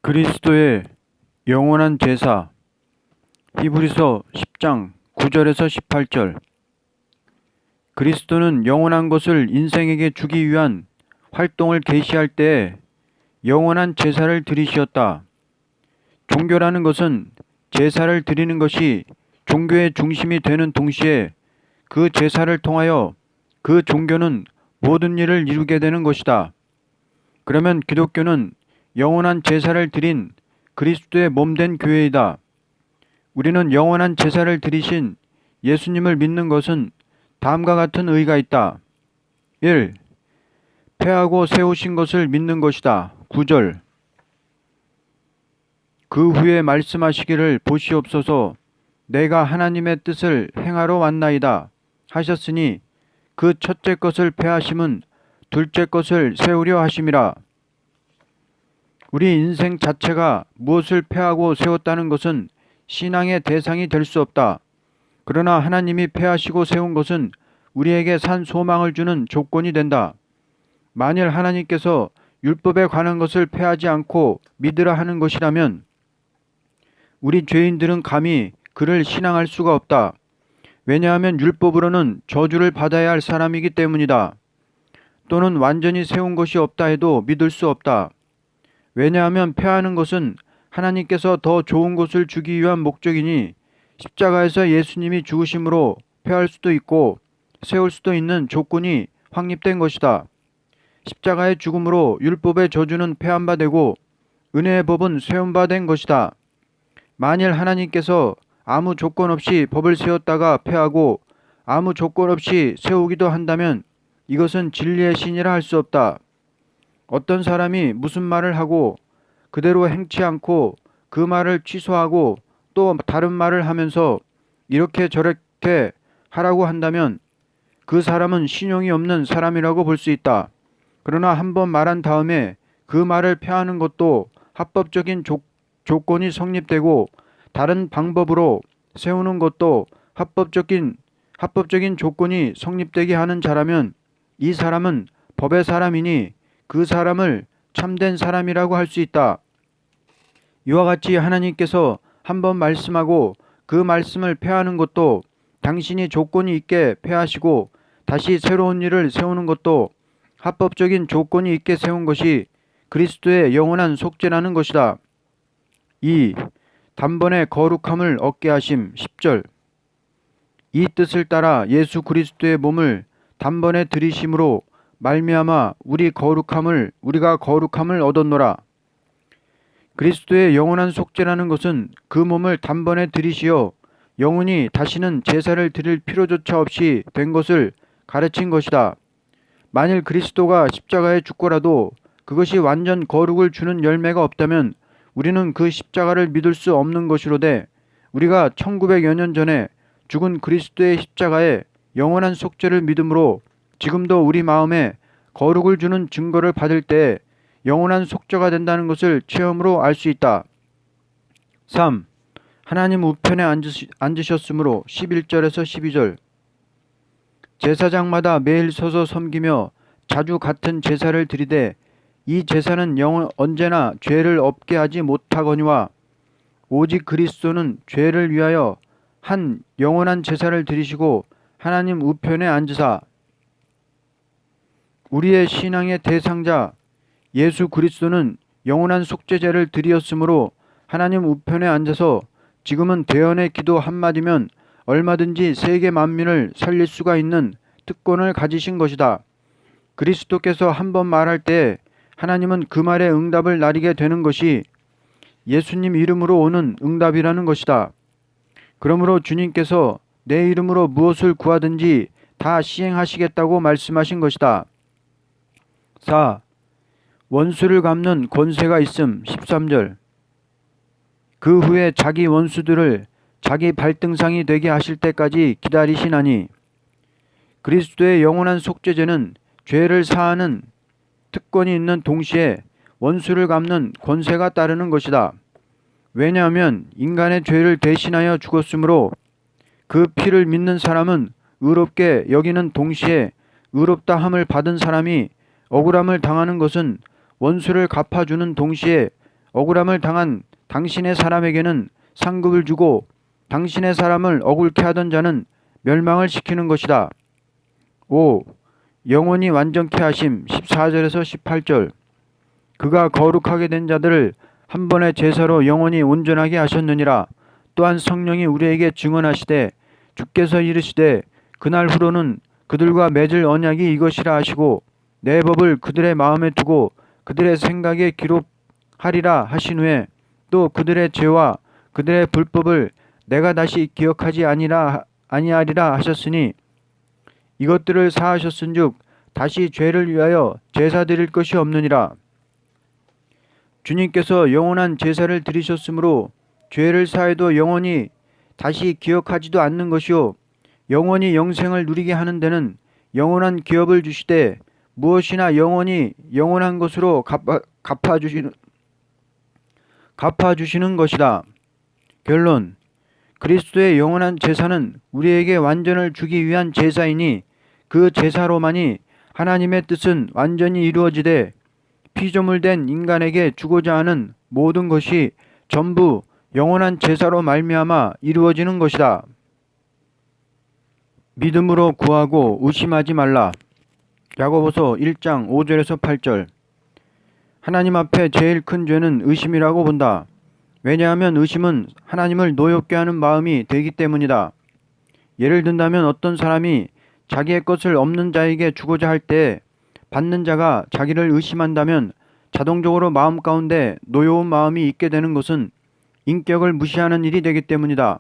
그리스도의 영원한 제사. 히브리서 10장 9절에서 18절. 그리스도는 영원한 것을 인생에게 주기 위한 활동을 개시할 때에 영원한 제사를 드리시었다. 종교라는 것은 제사를 드리는 것이 종교의 중심이 되는 동시에 그 제사를 통하여 그 종교는 모든 일을 이루게 되는 것이다. 그러면 기독교는 영원한 제사를 드린 그리스도의 몸된 교회이다. 우리는 영원한 제사를 드리신 예수님을 믿는 것은 다음과 같은 의의가 있다. 1. 패하고 세우신 것을 믿는 것이다. 9절. 그 후에 말씀하시기를 보시옵소서 내가 하나님의 뜻을 행하러 왔나이다 하셨으니 그 첫째 것을 패하심은 둘째 것을 세우려 하심이라. 우리 인생 자체가 무엇을 패하고 세웠다는 것은 신앙의 대상이 될 수 없다. 그러나 하나님이 패하시고 세운 것은 우리에게 산 소망을 주는 조건이 된다. 만일 하나님께서 율법에 관한 것을 패하지 않고 믿으라 하는 것이라면 우리 죄인들은 감히 그를 신앙할 수가 없다. 왜냐하면 율법으로는 저주를 받아야 할 사람이기 때문이다. 또는 완전히 세운 것이 없다 해도 믿을 수 없다. 왜냐하면 패하는 것은 하나님께서 더 좋은 것을 주기 위한 목적이니 십자가에서 예수님이 죽으심으로 패할 수도 있고 세울 수도 있는 조건이 확립된 것이다. 십자가의 죽음으로 율법의 저주는 패한 바 되고 은혜의 법은 세운 바 된 것이다. 만일 하나님께서 아무 조건 없이 법을 세웠다가 패하고 아무 조건 없이 세우기도 한다면 이것은 진리의 신이라 할 수 없다. 어떤 사람이 무슨 말을 하고 그대로 행치 않고 그 말을 취소하고 또 다른 말을 하면서 이렇게 저렇게 하라고 한다면 그 사람은 신용이 없는 사람이라고 볼 수 있다. 그러나 한번 말한 다음에 그 말을 폐하는 것도 합법적인 조건이 성립되고 다른 방법으로 세우는 것도 합법적인 조건이 성립되게 하는 자라면 이 사람은 법의 사람이니 그 사람을 참된 사람이라고 할 수 있다. 이와 같이 하나님께서 한번 말씀하고 그 말씀을 폐하는 것도 당신이 조건이 있게 폐하시고 다시 새로운 일을 세우는 것도 합법적인 조건이 있게 세운 것이 그리스도의 영원한 속죄라는 것이다. 2. 단번에 거룩함을 얻게 하심. 10절. 이 뜻을 따라 예수 그리스도의 몸을 단번에 들이심으로 말미암아 우리가 거룩함을 얻었노라. 그리스도의 영원한 속죄라는 것은 그 몸을 단번에 들이시어 영원히 다시는 제사를 드릴 필요조차 없이 된 것을 가르친 것이다. 만일 그리스도가 십자가에 죽고라도 그것이 완전 거룩을 주는 열매가 없다면 우리는 그 십자가를 믿을 수 없는 것이로되 우리가 1900여 년 전에 죽은 그리스도의 십자가에 영원한 속죄를 믿음으로 지금도 우리 마음에 거룩을 주는 증거를 받을 때 영원한 속죄가 된다는 것을 체험으로 알 수 있다. 3. 하나님 우편에 앉으셨으므로 11절에서 12절. 제사장마다 매일 서서 섬기며 자주 같은 제사를 드리되 이 제사는 언제나 죄를 없게 하지 못하거니와 오직 그리스도는 죄를 위하여 한 영원한 제사를 드리시고 하나님 우편에 앉으사 우리의 신앙의 대상자 예수 그리스도는 영원한 속죄제를 드리었으므로 하나님 우편에 앉아서 지금은 대언의 기도 한마디면 얼마든지 세계 만민을 살릴 수가 있는 특권을 가지신 것이다. 그리스도께서 한번 말할 때 하나님은 그 말에 응답을 나리게 되는 것이 예수님 이름으로 오는 응답이라는 것이다. 그러므로 주님께서 내 이름으로 무엇을 구하든지 다 시행하시겠다고 말씀하신 것이다. 4. 원수를 갚는 권세가 있음. 13절. 그 후에 자기 원수들을 자기 발등상이 되게 하실 때까지 기다리시나니 그리스도의 영원한 속죄제는 죄를 사하는 특권이 있는 동시에 원수를 갚는 권세가 따르는 것이다. 왜냐하면 인간의 죄를 대신하여 죽었으므로 그 피를 믿는 사람은 의롭게 여기는 동시에 의롭다 함을 받은 사람이 억울함을 당하는 것은 원수를 갚아주는 동시에 억울함을 당한 당신의 사람에게는 상급을 주고 당신의 사람을 억울케 하던 자는 멸망을 시키는 것이다. 5. 영원히 완전케 하심 14절에서 18절. 그가 거룩하게 된 자들을 한 번의 제사로 영원히 온전하게 하셨느니라. 또한 성령이 우리에게 증언하시되 주께서 이르시되 그날 후로는 그들과 맺을 언약이 이것이라 하시고 내 법을 그들의 마음에 두고 그들의 생각에 기록하리라 하신 후에 또 그들의 죄와 그들의 불법을 내가 다시 기억하지 아니하리라 하셨으니 이것들을 사하셨은즉 다시 죄를 위하여 제사 드릴 것이 없느니라. 주님께서 영원한 제사를 드리셨으므로 죄를 사해도 영원히 다시 기억하지도 않는 것이요 영원히 영생을 누리게 하는 데는 영원한 기업을 주시되 무엇이나 영원히 영원한 것으로 갚아주시는 것이다. 결론. 그리스도의 영원한 제사는 우리에게 완전을 주기 위한 제사이니 그 제사로만이 하나님의 뜻은 완전히 이루어지되 피조물된 인간에게 주고자 하는 모든 것이 전부 영원한 제사로 말미암아 이루어지는 것이다. 믿음으로 구하고 의심하지 말라. 야고보서 1장 5절에서 8절. 하나님 앞에 제일 큰 죄는 의심이라고 본다. 왜냐하면 의심은 하나님을 노엽게 하는 마음이 되기 때문이다. 예를 든다면 어떤 사람이 자기의 것을 없는 자에게 주고자 할 때 받는 자가 자기를 의심한다면 자동적으로 마음 가운데 노여운 마음이 있게 되는 것은 인격을 무시하는 일이 되기 때문이다.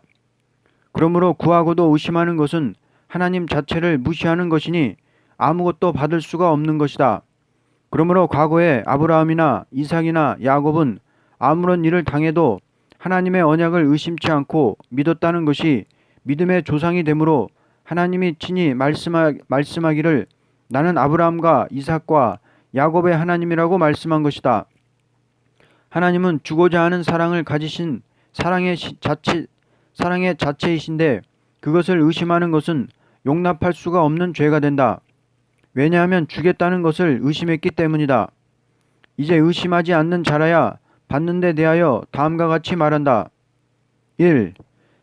그러므로 구하고도 의심하는 것은 하나님 자체를 무시하는 것이니 아무것도 받을 수가 없는 것이다. 그러므로 과거에 아브라함이나 이삭이나 야곱은 아무런 일을 당해도 하나님의 언약을 의심치 않고 믿었다는 것이 믿음의 조상이 되므로 하나님이 친히 말씀하기를 나는 아브라함과 이삭과 야곱의 하나님이라고 말씀한 것이다. 하나님은 주고자 하는 사랑을 가지신 사랑의 자체이신데 그것을 의심하는 것은 용납할 수가 없는 죄가 된다. 왜냐하면 주겠다는 것을 의심했기 때문이다. 이제 의심하지 않는 자라야 받는 데 대하여 다음과 같이 말한다. 1.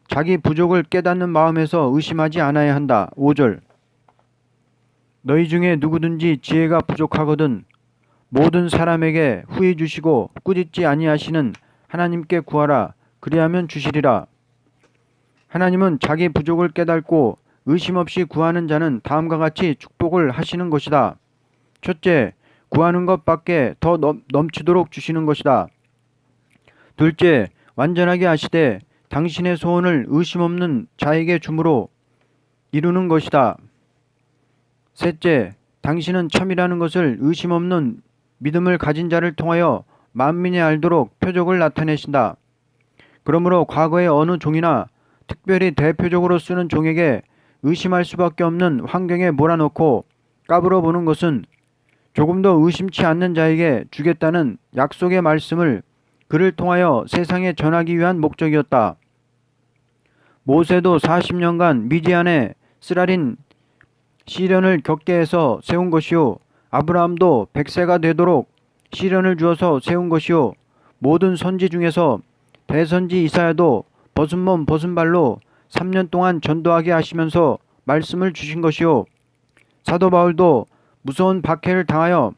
자기 부족을 깨닫는 마음에서 의심하지 않아야 한다. 5절. 너희 중에 누구든지 지혜가 부족하거든 모든 사람에게 후히 주시고 꾸짖지 아니하시는 하나님께 구하라. 그리하면 주시리라. 하나님은 자기 부족을 깨닫고 의심 없이 구하는 자는 다음과 같이 축복을 하시는 것이다. 첫째, 구하는 것밖에 더 넘치도록 주시는 것이다. 둘째, 완전하게 하시되 당신의 소원을 의심 없는 자에게 주므로 이루는 것이다. 셋째, 당신은 참이라는 것을 의심 없는 믿음을 가진 자를 통하여 만민이 알도록 표적을 나타내신다. 그러므로 과거의 어느 종이나 특별히 대표적으로 쓰는 종에게 의심할 수밖에 없는 환경에 몰아넣고 까불어 보는 것은 조금도 의심치 않는 자에게 주겠다는 약속의 말씀을 그를 통하여 세상에 전하기 위한 목적이었다. 모세도 40년간 미디안의 쓰라린 시련을 겪게 해서 세운 것이요 아브라함도 100세가 되도록 시련을 주어서 세운 것이요 모든 선지 중에서 대선지 이사야도 벗은 몸 벗은 발로 3년 동안 전도하게 하시면서 말씀을 주신 것이요 사도 바울도 무서운 박해를 당하여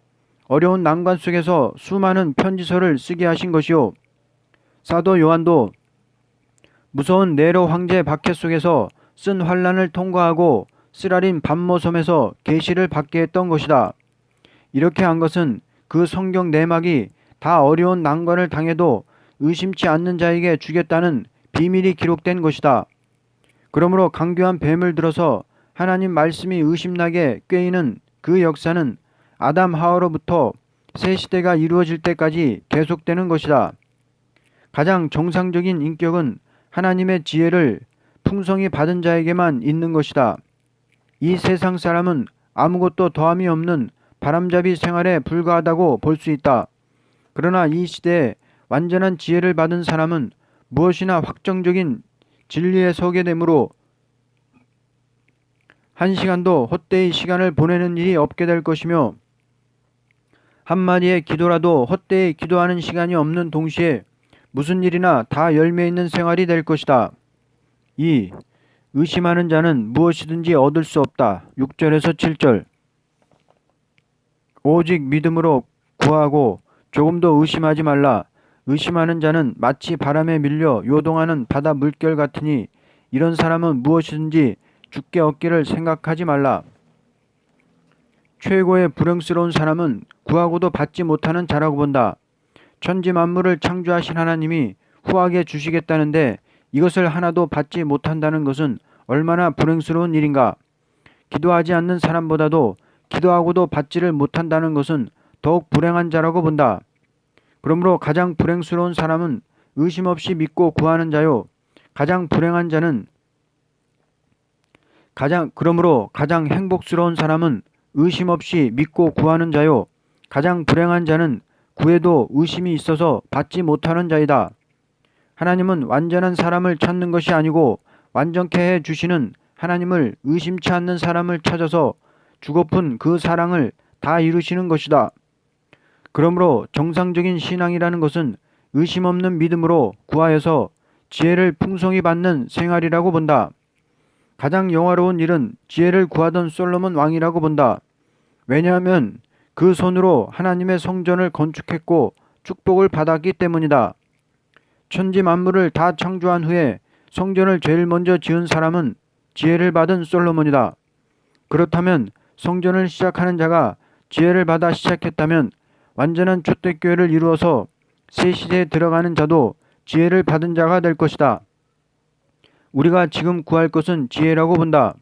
어려운 난관 속에서 수많은 편지서를 쓰게 하신 것이요 사도 요한도 무서운 네로 황제 박해 속에서 쓴 환난을 통과하고 쓰라린 밤모섬에서 계시를 받게 했던 것이다. 이렇게 한 것은 그 성경 내막이 다 어려운 난관을 당해도 의심치 않는 자에게 주겠다는 비밀이 기록된 것이다. 그러므로 강교한 뱀을 들어서 하나님 말씀이 의심나게 꾀이는 그 역사는 아담 하와로부터 새 시대가 이루어질 때까지 계속되는 것이다. 가장 정상적인 인격은 하나님의 지혜를 풍성히 받은 자에게만 있는 것이다. 이 세상 사람은 아무것도 더함이 없는 바람잡이 생활에 불과하다고 볼 수 있다. 그러나 이 시대에 완전한 지혜를 받은 사람은 무엇이나 확정적인 진리에 서게 되므로 한 시간도 헛되이 시간을 보내는 일이 없게 될 것이며 한마디의 기도라도 헛되이 기도하는 시간이 없는 동시에 무슨 일이나 다 열매 있는 생활이 될 것이다. 2. 의심하는 자는 무엇이든지 얻을 수 없다. 6절에서 7절. 오직 믿음으로 구하고 조금도 의심하지 말라. 의심하는 자는 마치 바람에 밀려 요동하는 바다 물결 같으니 이런 사람은 무엇이든지 주께 얻기를 생각하지 말라. 최고의 불행스러운 사람은 구하고도 받지 못하는 자라고 본다. 천지 만물을 창조하신 하나님이 후하게 주시겠다는데 이것을 하나도 받지 못한다는 것은 얼마나 불행스러운 일인가. 기도하지 않는 사람보다도 기도하고도 받지를 못한다는 것은 더욱 불행한 자라고 본다. 그러므로 가장 불행스러운 사람은 의심 없이 믿고 구하는 자요. 가장 불행한 자는 그러므로 가장 행복스러운 사람은 의심 없이 믿고 구하는 자요. 가장 불행한 자는 구해도 의심이 있어서 받지 못하는 자이다. 하나님은 완전한 사람을 찾는 것이 아니고 완전케 해 주시는 하나님을 의심치 않는 사람을 찾아서 주고픈 그 사랑을 다 이루시는 것이다. 그러므로 정상적인 신앙이라는 것은 의심 없는 믿음으로 구하여서 지혜를 풍성히 받는 생활이라고 본다. 가장 영화로운 일은 지혜를 구하던 솔로몬 왕이라고 본다. 왜냐하면 그 손으로 하나님의 성전을 건축했고 축복을 받았기 때문이다. 천지 만물을 다 창조한 후에 성전을 제일 먼저 지은 사람은 지혜를 받은 솔로몬이다. 그렇다면 성전을 시작하는 자가 지혜를 받아 시작했다면 완전한 초대교회를 이루어서 새 시대에 들어가는 자도 지혜를 받은 자가 될 것이다. 우리가 지금 구할 것은 지혜라고 본다.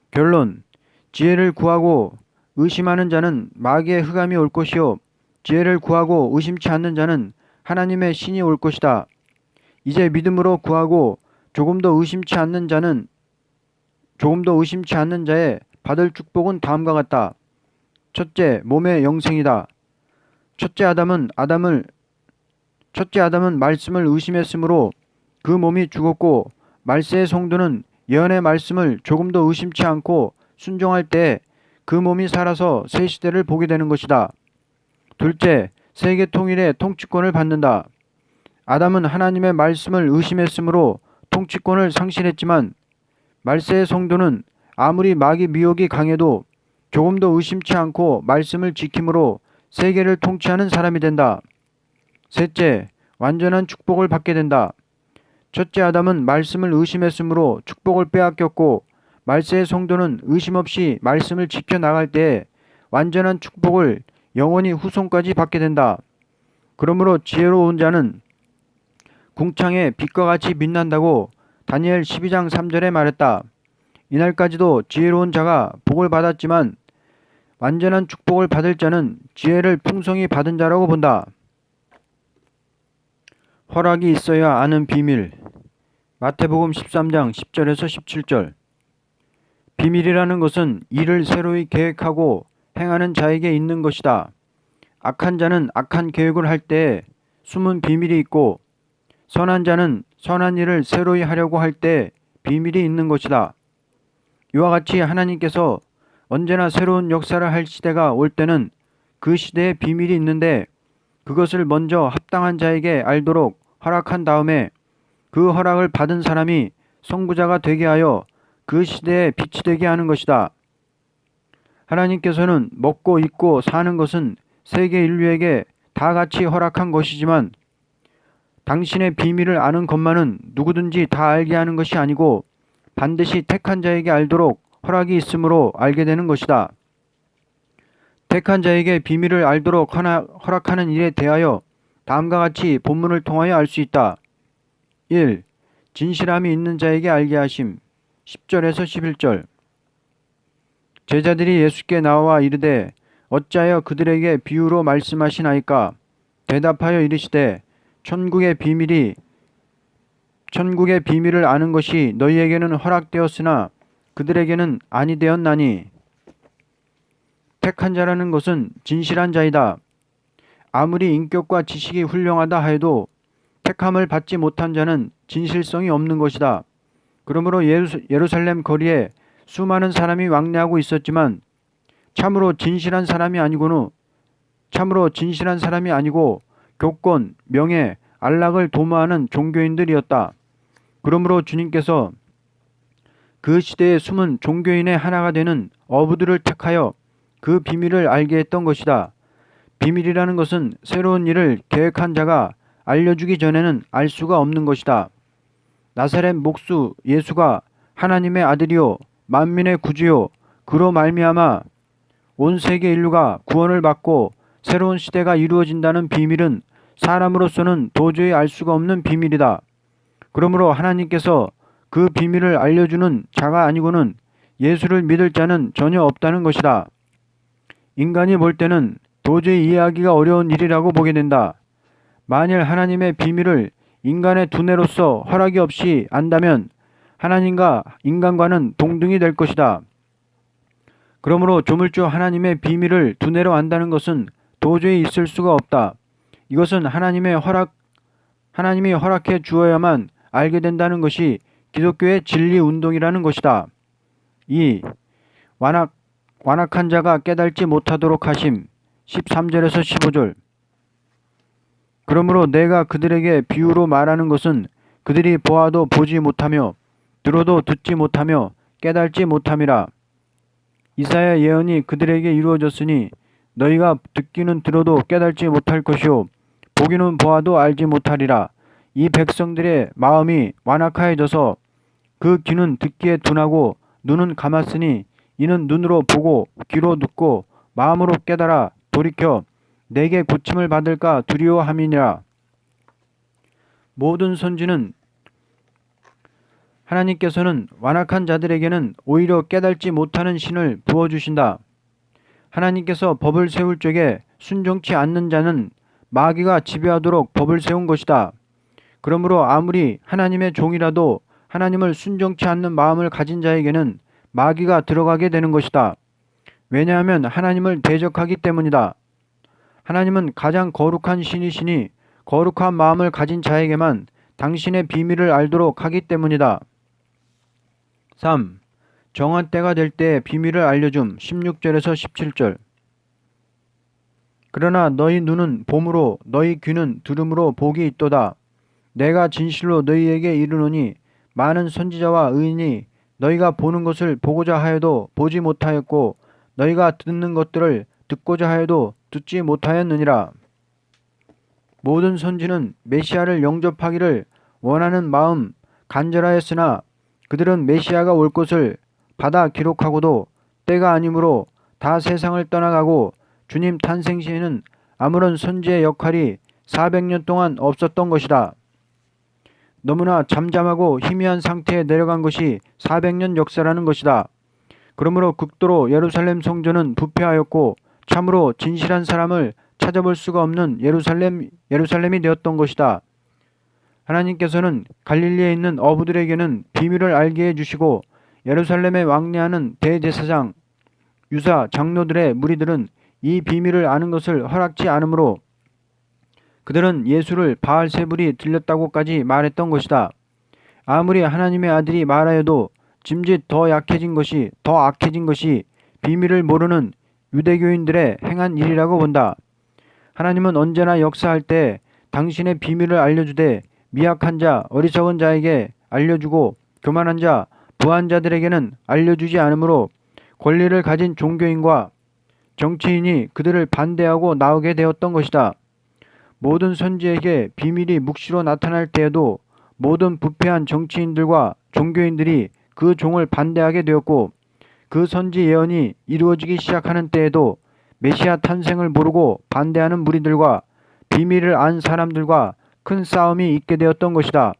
결론. 지혜를 구하고 의심하는 자는 마귀의 흑암이 올 것이요 지혜를 구하고 의심치 않는 자는 하나님의 신이 올 것이다. 이제 믿음으로 구하고 조금도 의심치 않는 자의 받을 축복은 다음과 같다. 첫째, 몸의 영생이다. 첫째 아담은 말씀을 의심했으므로 그 몸이 죽었고 말세의 성도는 예언의 말씀을 조금도 의심치 않고 순종할 때 그 몸이 살아서 새 시대를 보게 되는 것이다. 둘째, 세계 통일의 통치권을 받는다. 아담은 하나님의 말씀을 의심했으므로 통치권을 상실했지만 말세의 성도는 아무리 마귀 미혹이 강해도 조금도 의심치 않고 말씀을 지킴으로 세계를 통치하는 사람이 된다. 셋째, 완전한 축복을 받게 된다. 첫째 아담은 말씀을 의심했으므로 축복을 빼앗겼고 말세의 성도는 의심 없이 말씀을 지켜나갈 때 완전한 축복을 영원히 후손까지 받게 된다. 그러므로 지혜로운 자는 궁창에 빛과 같이 빛난다고 다니엘 12장 3절에 말했다. 이날까지도 지혜로운 자가 복을 받았지만 완전한 축복을 받을 자는 지혜를 풍성히 받은 자라고 본다. 허락이 있어야 아는 비밀. 마태복음 13장 10절에서 17절. 비밀이라는 것은 일을 새로이 계획하고 행하는 자에게 있는 것이다. 악한 자는 악한 계획을 할 때에 숨은 비밀이 있고 선한 자는 선한 일을 새로이 하려고 할 때 비밀이 있는 것이다. 이와 같이 하나님께서 언제나 새로운 역사를 할 시대가 올 때는 그 시대에 비밀이 있는데 그것을 먼저 합당한 자에게 알도록 허락한 다음에 그 허락을 받은 사람이 선구자가 되게 하여 그 시대에 빛이 되게 하는 것이다. 하나님께서는 먹고 입고 사는 것은 세계 인류에게 다 같이 허락한 것이지만 당신의 비밀을 아는 것만은 누구든지 다 알게 하는 것이 아니고 반드시 택한 자에게 알도록 허락이 있으므로 알게 되는 것이다. 택한 자에게 비밀을 알도록 허락하는 일에 대하여 다음과 같이 본문을 통하여 알 수 있다. 1. 진실함이 있는 자에게 알게 하심. 10절에서 11절. 제자들이 예수께 나와 이르되 어찌하여 그들에게 비유로 말씀하시나이까? 대답하여 이르시되 천국의 비밀을 아는 것이 너희에게는 허락되었으나 그들에게는 아니 되었나니. 택한 자라는 것은 진실한 자이다. 아무리 인격과 지식이 훌륭하다 하여도 택함을 받지 못한 자는 진실성이 없는 것이다. 그러므로 예루살렘 거리에 수많은 사람이 왕래하고 있었지만 참으로 진실한 사람이 아니고는 참으로 진실한 사람이 아니고 교권, 명예, 안락을 도모하는 종교인들이었다. 그러므로 주님께서 그 시대의 숨은 종교인의 하나가 되는 어부들을 택하여 그 비밀을 알게 했던 것이다. 비밀이라는 것은 새로운 일을 계획한 자가 알려주기 전에는 알 수가 없는 것이다. 나사렛 목수 예수가 하나님의 아들이요 만민의 구주요 그로 말미암아 온 세계 인류가 구원을 받고 새로운 시대가 이루어진다는 비밀은 사람으로서는 도저히 알 수가 없는 비밀이다. 그러므로 하나님께서 그 비밀을 알려주는 자가 아니고는 예수를 믿을 자는 전혀 없다는 것이다. 인간이 볼 때는 도저히 이해하기가 어려운 일이라고 보게 된다. 만일 하나님의 비밀을 인간의 두뇌로서 허락이 없이 안다면 하나님과 인간과는 동등이 될 것이다. 그러므로 조물주 하나님의 비밀을 두뇌로 안다는 것은 도저히 있을 수가 없다. 이것은 하나님이 허락해 주어야만 알게 된다는 것이 기독교의 진리 운동이라는 것이다. 2. 완악한 자가 깨달지 못하도록 하심 13절에서 15절. 그러므로 내가 그들에게 비유로 말하는 것은 그들이 보아도 보지 못하며 들어도 듣지 못하며 깨달지 못함이라. 이사야 예언이 그들에게 이루어졌으니 너희가 듣기는 들어도 깨달지 못할 것이요 보기는 보아도 알지 못하리라. 이 백성들의 마음이 완악하여져서 그 귀는 듣기에 둔하고 눈은 감았으니 이는 눈으로 보고 귀로 듣고 마음으로 깨달아 돌이켜 내게 고침을 받을까 두려워함이니라. 모든 선지는 하나님께서는 완악한 자들에게는 오히려 깨달지 못하는 신을 부어주신다. 하나님께서 법을 세울 적에 순종치 않는 자는 마귀가 지배하도록 법을 세운 것이다. 그러므로 아무리 하나님의 종이라도 하나님을 순종치 않는 마음을 가진 자에게는 마귀가 들어가게 되는 것이다. 왜냐하면 하나님을 대적하기 때문이다. 하나님은 가장 거룩한 신이시니 거룩한 마음을 가진 자에게만 당신의 비밀을 알도록 하기 때문이다. 3. 정한 때가 될 때 비밀을 알려줌 16절에서 17절. 그러나 너희 눈은 봄으로 너희 귀는 들음으로 복이 있도다. 내가 진실로 너희에게 이르노니 많은 선지자와 의인이 너희가 보는 것을 보고자 하여도 보지 못하였고 너희가 듣는 것들을 듣고자 하여도 듣지 못하였느니라. 모든 선지는 메시아를 영접하기를 원하는 마음 간절하였으나 그들은 메시아가 올 것을 받아 기록하고도 때가 아니므로 다 세상을 떠나가고 주님 탄생 시에는 아무런 선지의 역할이 400년 동안 없었던 것이다. 너무나 잠잠하고 희미한 상태에 내려간 것이 400년 역사라는 것이다. 그러므로 극도로 예루살렘 성전은 부패하였고 참으로 진실한 사람을 찾아볼 수가 없는 예루살렘이 되었던 것이다. 하나님께서는 갈릴리에 있는 어부들에게는 비밀을 알게 해주시고 예루살렘에 왕래하는 대제사장, 유사, 장로들의 무리들은 이 비밀을 아는 것을 허락지 않으므로 그들은 예수를 바알세불이 들렸다고까지 말했던 것이다. 아무리 하나님의 아들이 말하여도 짐짓 더 악해진 것이 비밀을 모르는 유대교인들의 행한 일이라고 본다. 하나님은 언제나 역사할 때 당신의 비밀을 알려주되 미약한 자, 어리석은 자에게 알려주고 교만한 자, 부한 자들에게는 알려주지 않으므로 권리를 가진 종교인과 정치인이 그들을 반대하고 나오게 되었던 것이다. 모든 선지에게 비밀이 묵시로 나타날 때에도 모든 부패한 정치인들과 종교인들이 그 종을 반대하게 되었고 그 선지 예언이 이루어지기 시작하는 때에도 메시아 탄생을 모르고 반대하는 무리들과 비밀을 안 사람들과 큰 싸움이 있게 되었던 것이다.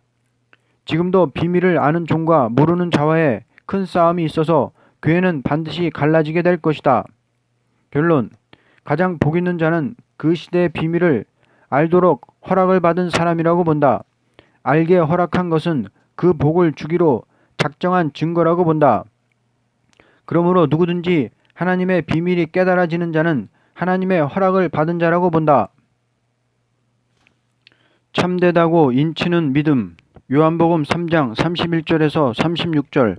지금도 비밀을 아는 종과 모르는 자와의 큰 싸움이 있어서 교회는 반드시 갈라지게 될 것이다. 결론. 가장 복 있는 자는 그 시대의 비밀을 알도록 허락을 받은 사람이라고 본다. 알게 허락한 것은 그 복을 주기로 작정한 증거라고 본다. 그러므로 누구든지 하나님의 비밀이 깨달아지는 자는 하나님의 허락을 받은 자라고 본다. 참되다고 인치는 믿음. 요한복음 3장 31절에서 36절.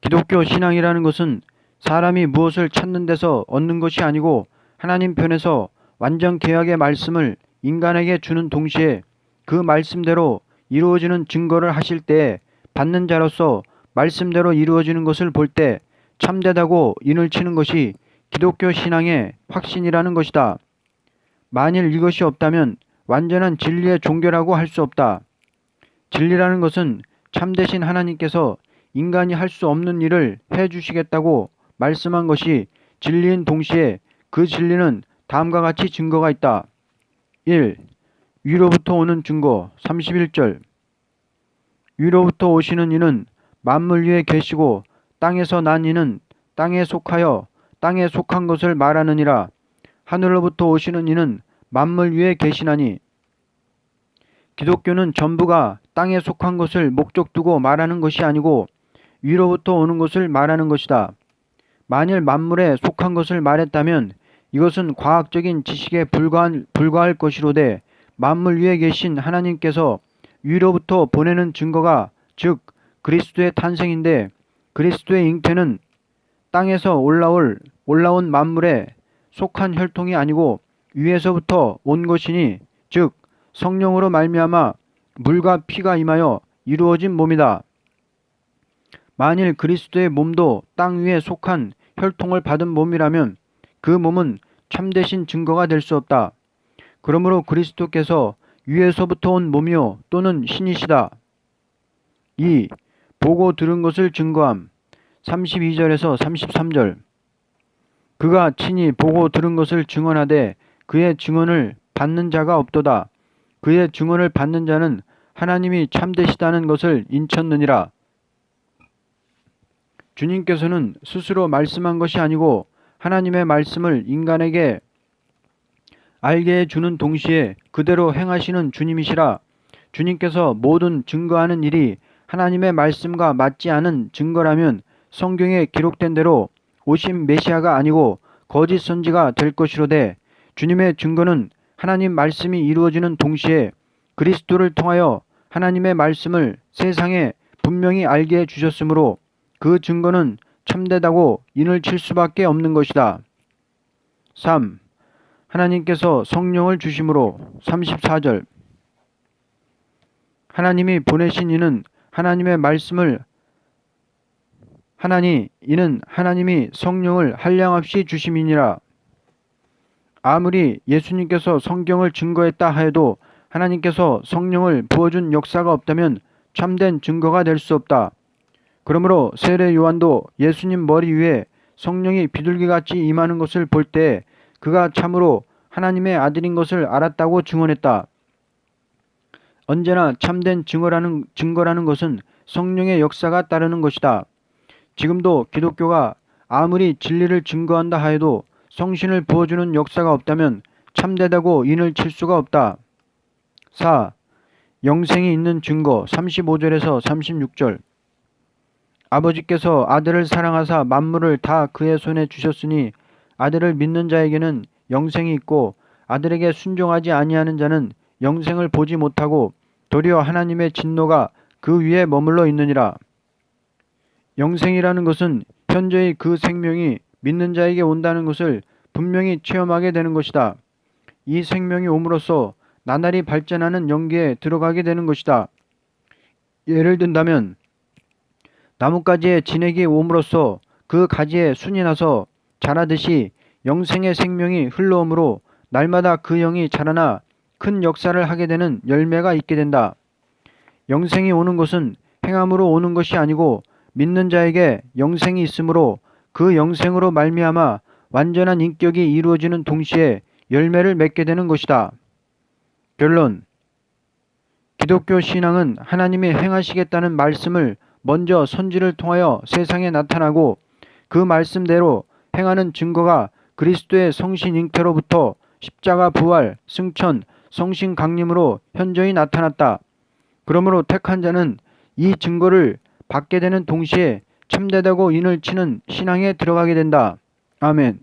기독교 신앙이라는 것은 사람이 무엇을 찾는 데서 얻는 것이 아니고 하나님 편에서 완전 개혁의 말씀을 인간에게 주는 동시에 그 말씀대로 이루어지는 증거를 하실 때에 받는 자로서 말씀대로 이루어지는 것을 볼 때 참되다고 인을 치는 것이 기독교 신앙의 확신이라는 것이다. 만일 이것이 없다면 완전한 진리의 종교라고 할 수 없다. 진리라는 것은 참되신 하나님께서 인간이 할 수 없는 일을 해 주시겠다고 말씀한 것이 진리인 동시에 그 진리는 다음과 같이 증거가 있다. 1. 위로부터 오는 증거 31절 위로부터 오시는 이는 만물 위에 계시고 땅에서 난 이는 땅에 속하여 땅에 속한 것을 말하느니라. 하늘로부터 오시는 이는 만물 위에 계시나니. 기독교는 전부가 땅에 속한 것을 목적 두고 말하는 것이 아니고 위로부터 오는 것을 말하는 것이다. 만일 만물에 속한 것을 말했다면 이것은 과학적인 지식에 불과할 것이로되 만물 위에 계신 하나님께서 위로부터 보내는 증거가 즉 그리스도의 탄생인데 그리스도의 잉태는 땅에서 올라온 만물에 속한 혈통이 아니고 위에서부터 온 것이니 즉 성령으로 말미암아 물과 피가 임하여 이루어진 몸이다. 만일 그리스도의 몸도 땅 위에 속한 혈통을 받은 몸이라면 그 몸은 참되신 증거가 될 수 없다. 그러므로 그리스도께서 위에서부터 온 몸이요 또는 신이시다. 2. 보고 들은 것을 증거함 32절에서 33절 그가 친히 보고 들은 것을 증언하되 그의 증언을 받는 자가 없도다. 그의 증언을 받는 자는 하나님이 참되시다는 것을 인쳤느니라. 주님께서는 스스로 말씀한 것이 아니고 하나님의 말씀을 인간에게 알게 해주는 동시에 그대로 행하시는 주님이시라. 주님께서 모든 증거하는 일이 하나님의 말씀과 맞지 않은 증거라면 성경에 기록된 대로 오신 메시아가 아니고 거짓 선지가 될 것이로되 주님의 증거는 하나님 말씀이 이루어지는 동시에 그리스도를 통하여 하나님의 말씀을 세상에 분명히 알게 해주셨으므로 그 증거는 참되다고 인을 칠 수밖에 없는 것이다. 3. 하나님께서 성령을 주심으로 34절 하나님이 보내신 이는 하나님의 말씀을 이는 하나님이 성령을 한량없이 주심이니라. 아무리 예수님께서 성경을 증거했다 하여도 하나님께서 성령을 부어준 역사가 없다면 참된 증거가 될 수 없다. 그러므로 세례 요한도 예수님 머리 위에 성령이 비둘기같이 임하는 것을 볼 때 그가 참으로 하나님의 아들인 것을 알았다고 증언했다. 언제나 참된 증거라는 것은 성령의 역사가 따르는 것이다. 지금도 기독교가 아무리 진리를 증거한다 하여도 성신을 부어주는 역사가 없다면 참되다고 인을 칠 수가 없다. 4. 영생이 있는 증거 35절에서 36절 아버지께서 아들을 사랑하사 만물을 다 그의 손에 주셨으니 아들을 믿는 자에게는 영생이 있고 아들에게 순종하지 아니하는 자는 영생을 보지 못하고 도리어 하나님의 진노가 그 위에 머물러 있느니라. 영생이라는 것은 현재의 그 생명이 믿는 자에게 온다는 것을 분명히 체험하게 되는 것이다. 이 생명이 옴으로써 나날이 발전하는 영기에 들어가게 되는 것이다. 예를 든다면 나뭇가지에 진액이 옴으로써 그 가지에 순이 나서 자라듯이 영생의 생명이 흘러오므로 날마다 그 영이 자라나 큰 역사를 하게 되는 열매가 있게 된다. 영생이 오는 것은 행함으로 오는 것이 아니고 믿는 자에게 영생이 있으므로 그 영생으로 말미암아 완전한 인격이 이루어지는 동시에 열매를 맺게 되는 것이다. 결론. 기독교 신앙은 하나님이 행하시겠다는 말씀을 먼저 선지를 통하여 세상에 나타나고 그 말씀대로 행하는 증거가 그리스도의 성신 잉태로부터 십자가 부활, 승천, 성신 강림으로 현저히 나타났다. 그러므로 택한 자는 이 증거를 받게 되는 동시에 참되다고 인을 치는 신앙에 들어가게 된다. 아멘.